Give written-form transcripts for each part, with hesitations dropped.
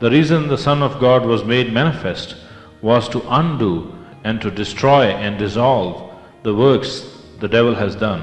The reason the Son of God was made manifest was to undo and to destroy and dissolve the works the devil has done.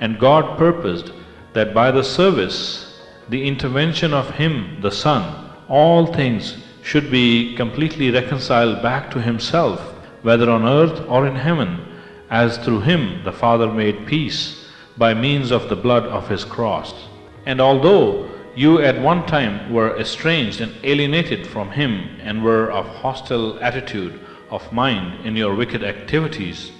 And God purposed that by the service, the intervention of Him, the Son, all things should be completely reconciled back to Himself, whether on earth or in heaven, as through Him the Father made peace by means of the blood of His cross. And although you at one time were estranged and alienated from Him and were of hostile attitude of mind in your wicked activities,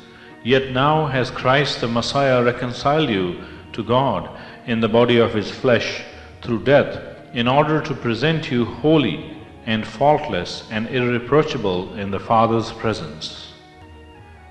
yet now has Christ the Messiah reconciled you to God in the body of His flesh through death, in order to present you holy and faultless and irreproachable in the Father's presence.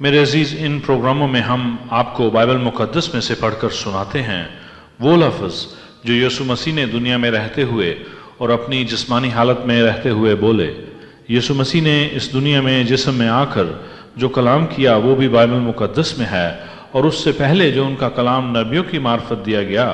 میرے عزیز، ان پروگراموں میں ہم آپ کو Bible مقدس میں سے پڑھ کر سناتے ہیں وہ لفظ جو یسوع مسیح نے دنیا میں رہتے ہوئے اور اپنی جسمانی حالت میں رہتے ہوئے بولے۔ یسوع مسیح نے اس دنیا میں جسم میں آ کر جو کلام کیا وہ بھی بائبل مقدس میں ہے، اور اس سے پہلے جو ان کا کلام نبیوں کی معرفت دیا گیا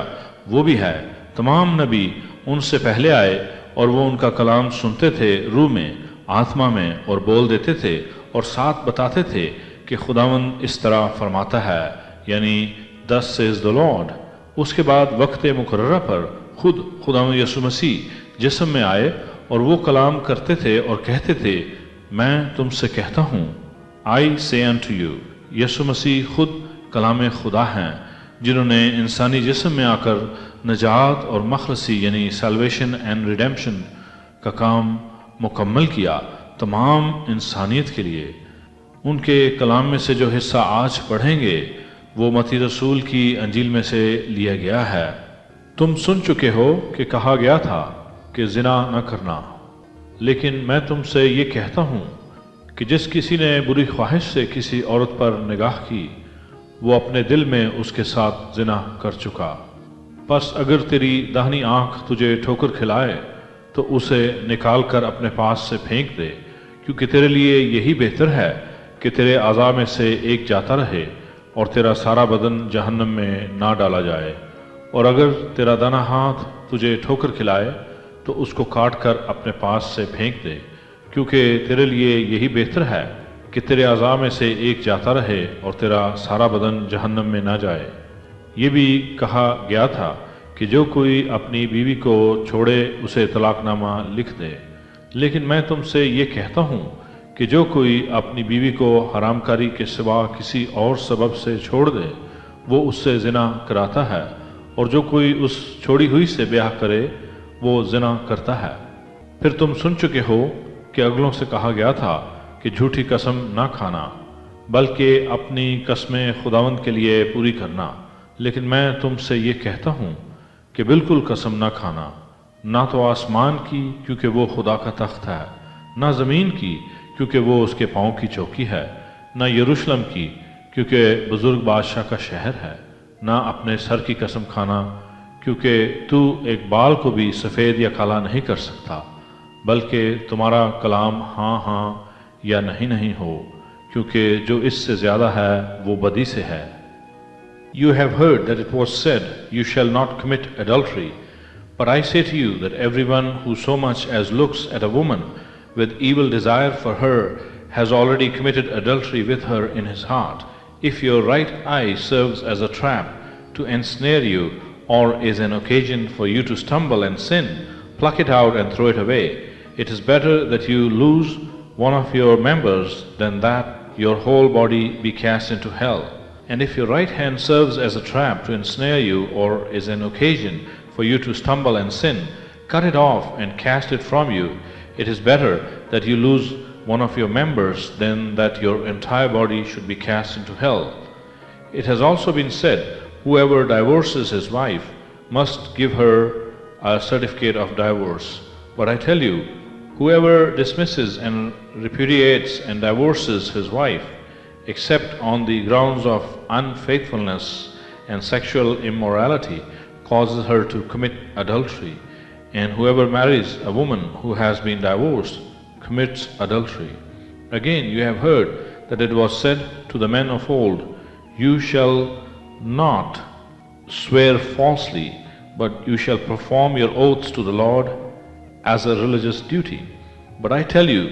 وہ بھی ہے۔ تمام نبی ان سے پہلے آئے اور وہ ان کا کلام سنتے تھے روح میں، آتما میں، اور بول دیتے تھے اور ساتھ بتاتے تھے کہ خداوند اس طرح فرماتا ہے، یعنی thus says the Lord۔ اس کے بعد وقت مقررہ پر خود خداوند یسوع مسیح جسم میں آئے اور وہ کلام کرتے تھے اور کہتے تھے، میں تم سے کہتا ہوں، I say unto you۔ یسوع مسیح خود کلام خدا ہیں جنہوں نے انسانی جسم میں آ کر نجات اور مخلصی یعنی سیلویشن اینڈ ریڈیمپشن کا کام مکمل کیا تمام انسانیت کے لیے۔ ان کے کلام میں سے جو حصہ آج پڑھیں گے وہ متی رسول کی انجیل میں سے لیا گیا ہے۔ تم سن چکے ہو کہ کہا گیا تھا کہ زنا نہ کرنا، لیکن میں تم سے یہ کہتا ہوں کہ جس کسی نے بری خواہش سے کسی عورت پر نگاہ کی وہ اپنے دل میں اس کے ساتھ زنا کر چکا۔ پس اگر تیری داہنی آنکھ تجھے ٹھوکر کھلائے تو اسے نکال کر اپنے پاس سے پھینک دے، کیونکہ تیرے لیے یہی بہتر ہے کہ تیرے اعضاء میں سے ایک جاتا رہے اور تیرا سارا بدن جہنم میں نہ ڈالا جائے۔ اور اگر تیرا دانا ہاتھ تجھے ٹھوکر کھلائے تو اس کو کاٹ کر اپنے پاس سے پھینک دے، کیونکہ تیرے لیے یہی بہتر ہے کہ تیرے اعضاء میں سے ایک جاتا رہے اور تیرا سارا بدن جہنم میں نہ جائے۔ یہ بھی کہا گیا تھا کہ جو کوئی اپنی بیوی کو چھوڑے اسے طلاق نامہ لکھ دے، لیکن میں تم سے یہ کہتا ہوں کہ جو کوئی اپنی بیوی کو حرام کاری کے سوا کسی اور سبب سے چھوڑ دے وہ اس سے زنا کراتا ہے، اور جو کوئی اس چھوڑی ہوئی سے بیاہ کرے وہ زنا کرتا ہے۔ پھر تم سن چکے ہو کہ اگلوں سے کہا گیا تھا کہ جھوٹی قسم نہ کھانا، بلکہ اپنی قسمیں خداوند کے لیے پوری کرنا۔ لیکن میں تم سے یہ کہتا ہوں کہ بالکل قسم نہ کھانا، نہ تو آسمان کی کیونکہ وہ خدا کا تخت ہے، نہ زمین کی کیونکہ وہ اس کے پاؤں کی چوکی ہے، نہ یروشلم کی کیونکہ بزرگ بادشاہ کا شہر ہے، نہ اپنے سر کی قسم کھانا کیونکہ تو ایک بال کو بھی سفید یا کالا نہیں کر سکتا، بلکہ تمہارا کلام ہاں ہاں یا نہیں نہیں ہو، کیونکہ جو اس سے زیادہ ہے وہ بدی سے ہے۔ You have heard that it was said, You shall not commit adultery. But I say to you that everyone who so much as looks at a woman with evil desire for her has already committed adultery with her in his heart. If your right eye serves as a trap to ensnare you, or is an occasion for you to stumble and sin, pluck it out and throw it away. It is better that you lose one of your members than that your whole body be cast into hell. And if your right hand serves as a trap to ensnare you, or is an occasion for you to stumble and sin, cut it off and cast it from you. It is better that you lose one of your members than that your entire body should be cast into hell. It has also been said, whoever divorces his wife must give her a certificate of divorce. But I tell you, whoever dismisses and repudiates and divorces his wife, except on the grounds of unfaithfulness and sexual immorality, causes her to commit adultery. And whoever marries a woman who has been divorced commits adultery. Again, you have heard that it was said to the men of old, You shall not swear falsely, but you shall perform your oaths to the Lord as a religious duty. But I tell you,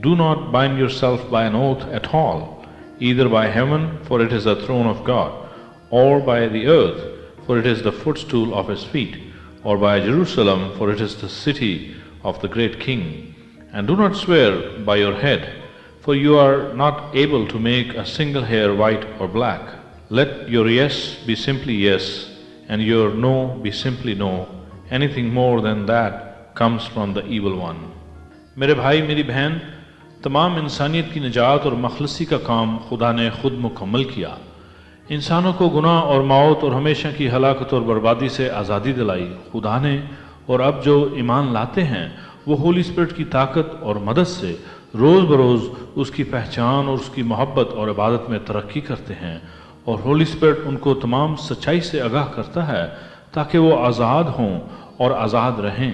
do not bind yourself by an oath at all, either by heaven, for it is the throne of God, or by the earth, for it is the footstool of his feet, or by Jerusalem, for it is the city of the great King. And do not swear by your head, for you are not able to make a single hair white or black. Let your yes be simply yes, and your no be simply no. Anything more than that comes from the evil one. میرے بھائی میری بہن، تمام انسانیت کی نجات اور مخلصی کا کام خدا نے خود مکمل کیا۔ انسانوں کو گناہ اور موت اور ہمیشہ کی ہلاکت اور بربادی سے آزادی دلائی خدا نے، اور اب جو ایمان لاتے ہیں وہ ہولی اسپرٹ کی طاقت اور مدد سے روز بروز اس کی پہچان اور اس کی محبت اور عبادت میں ترقی کرتے ہیں، اور ہولی اسپرٹ ان کو تمام سچائی سے آگاہ کرتا ہے تاکہ وہ آزاد ہوں اور آزاد رہیں۔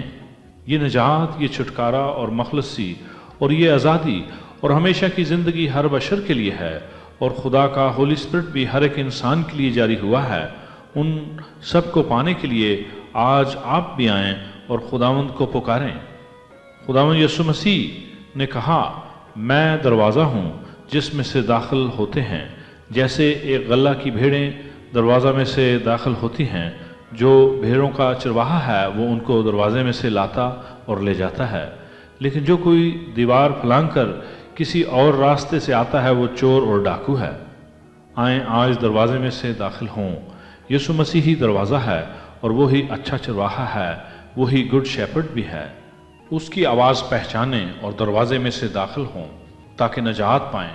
یہ نجات، یہ چھٹکارا اور مخلصی اور یہ آزادی اور ہمیشہ کی زندگی ہر بشر کے لیے ہے، اور خدا کا ہولی اسپرٹ بھی ہر ایک انسان کے لیے جاری ہوا ہے۔ ان سب کو پانے کے لیے آج آپ بھی آئیں اور خداوند کو پکاریں۔ خداوند یسوع مسیح نے کہا، میں دروازہ ہوں جس میں سے داخل ہوتے ہیں، جیسے ایک غلہ کی بھیڑیں دروازہ میں سے داخل ہوتی ہیں، جو بھیڑوں کا چرواہا ہے وہ ان کو دروازے میں سے لاتا اور لے جاتا ہے، لیکن جو کوئی دیوار پھلانگ کر کسی اور راستے سے آتا ہے وہ چور اور ڈاکو ہے۔ آئیں آج دروازے میں سے داخل ہوں۔ یسوع مسیح ہی دروازہ ہے اور وہی اچھا چرواہا ہے، وہی گڈ شیپرڈ بھی ہے۔ اس کی آواز پہچانیں اور دروازے میں سے داخل ہوں تاکہ نجات پائیں،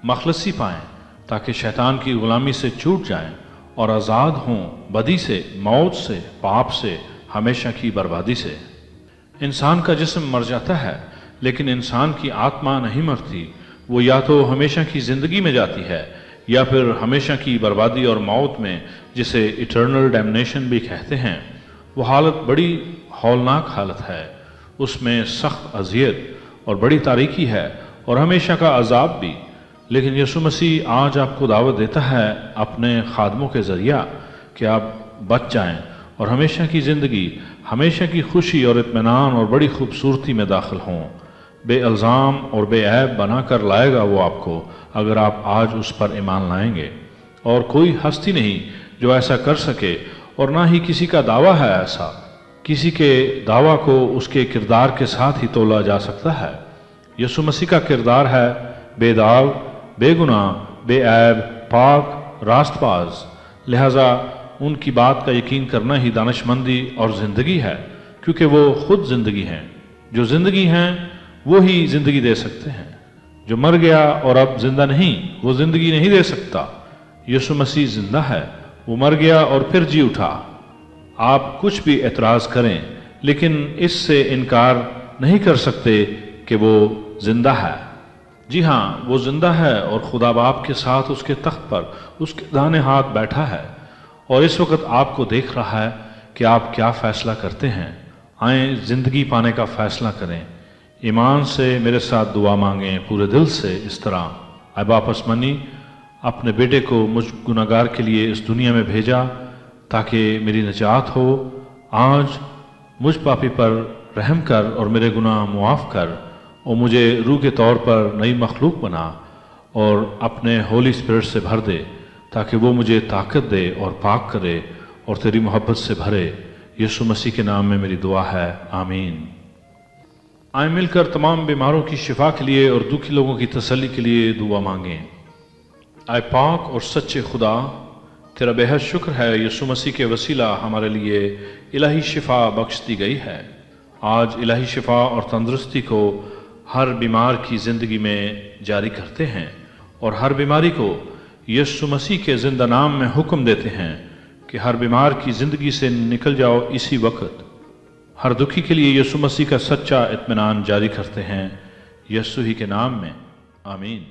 مخلصی پائیں، تاکہ شیطان کی غلامی سے چھوٹ جائیں اور آزاد ہوں بدی سے، موت سے، پاپ سے، ہمیشہ کی بربادی سے۔ انسان کا جسم مر جاتا ہے لیکن انسان کی آتما نہیں مرتی، وہ یا تو ہمیشہ کی زندگی میں جاتی ہے یا پھر ہمیشہ کی بربادی اور موت میں، جسے ایٹرنل ڈیمنیشن بھی کہتے ہیں۔ وہ حالت بڑی ہولناک حالت ہے، اس میں سخت اذیت اور بڑی تاریکی ہے اور ہمیشہ کا عذاب بھی۔ لیکن یسوع مسیح آج آپ کو دعوت دیتا ہے اپنے خادموں کے ذریعہ کہ آپ بچ جائیں اور ہمیشہ کی زندگی، ہمیشہ کی خوشی اور اطمینان اور بڑی خوبصورتی میں داخل ہوں۔ بے الزام اور بے عیب بنا کر لائے گا وہ آپ کو، اگر آپ آج اس پر ایمان لائیں گے۔ اور کوئی ہستی نہیں جو ایسا کر سکے، اور نہ ہی کسی کا دعویٰ ہے ایسا۔ کسی کے دعویٰ کو اس کے کردار کے ساتھ ہی تولا جا سکتا ہے۔ یسوع مسیح کا کردار ہے بے داغ، بے گناہ، بے عیب، پاک، راست باز، لہذا ان کی بات کا یقین کرنا ہی دانش مندی اور زندگی ہے، کیونکہ وہ خود زندگی ہیں۔ جو زندگی ہیں وہی زندگی دے سکتے ہیں۔ جو مر گیا اور اب زندہ نہیں، وہ زندگی نہیں دے سکتا۔ یسوع مسیح زندہ ہے، وہ مر گیا اور پھر جی اٹھا۔ آپ کچھ بھی اعتراض کریں لیکن اس سے انکار نہیں کر سکتے کہ وہ زندہ ہے۔ جی ہاں، وہ زندہ ہے اور خدا باپ کے ساتھ اس کے تخت پر اس کے دائیں ہاتھ بیٹھا ہے، اور اس وقت آپ کو دیکھ رہا ہے کہ آپ کیا فیصلہ کرتے ہیں۔ آئیں زندگی پانے کا فیصلہ کریں۔ ایمان سے میرے ساتھ دعا مانگیں پورے دل سے اس طرح: اے باپ آسمانی، اپنے بیٹے کو مجھ گناہگار کے لیے اس دنیا میں بھیجا تاکہ میری نجات ہو۔ آج مجھ پاپی پر رحم کر اور میرے گناہ معاف کر، اور مجھے روح کے طور پر نئی مخلوق بنا اور اپنے ہولی اسپرٹ سے بھر دے تاکہ وہ مجھے طاقت دے اور پاک کرے اور تیری محبت سے بھرے۔ یسوع مسیح کے نام میں میری دعا ہے، آمین۔ آئیں مل کر تمام بیماروں کی شفا کے لیے اور دکھی لوگوں کی تسلی کے لیے دعا مانگیں۔ اے پاک اور سچے خدا، تیرا بے حد شکر ہے یسوع مسیح کے وسیلہ ہمارے لیے الہی شفا بخش دی گئی ہے۔ آج الہی شفا اور تندرستی کو ہر بیمار کی زندگی میں جاری کرتے ہیں، اور ہر بیماری کو یسوع مسیح کے زندہ نام میں حکم دیتے ہیں کہ ہر بیمار کی زندگی سے نکل جاؤ اسی وقت۔ ہر دکھی کے لیے یسوع مسیح کا سچا اطمینان جاری کرتے ہیں، یسوع ہی کے نام میں، آمین۔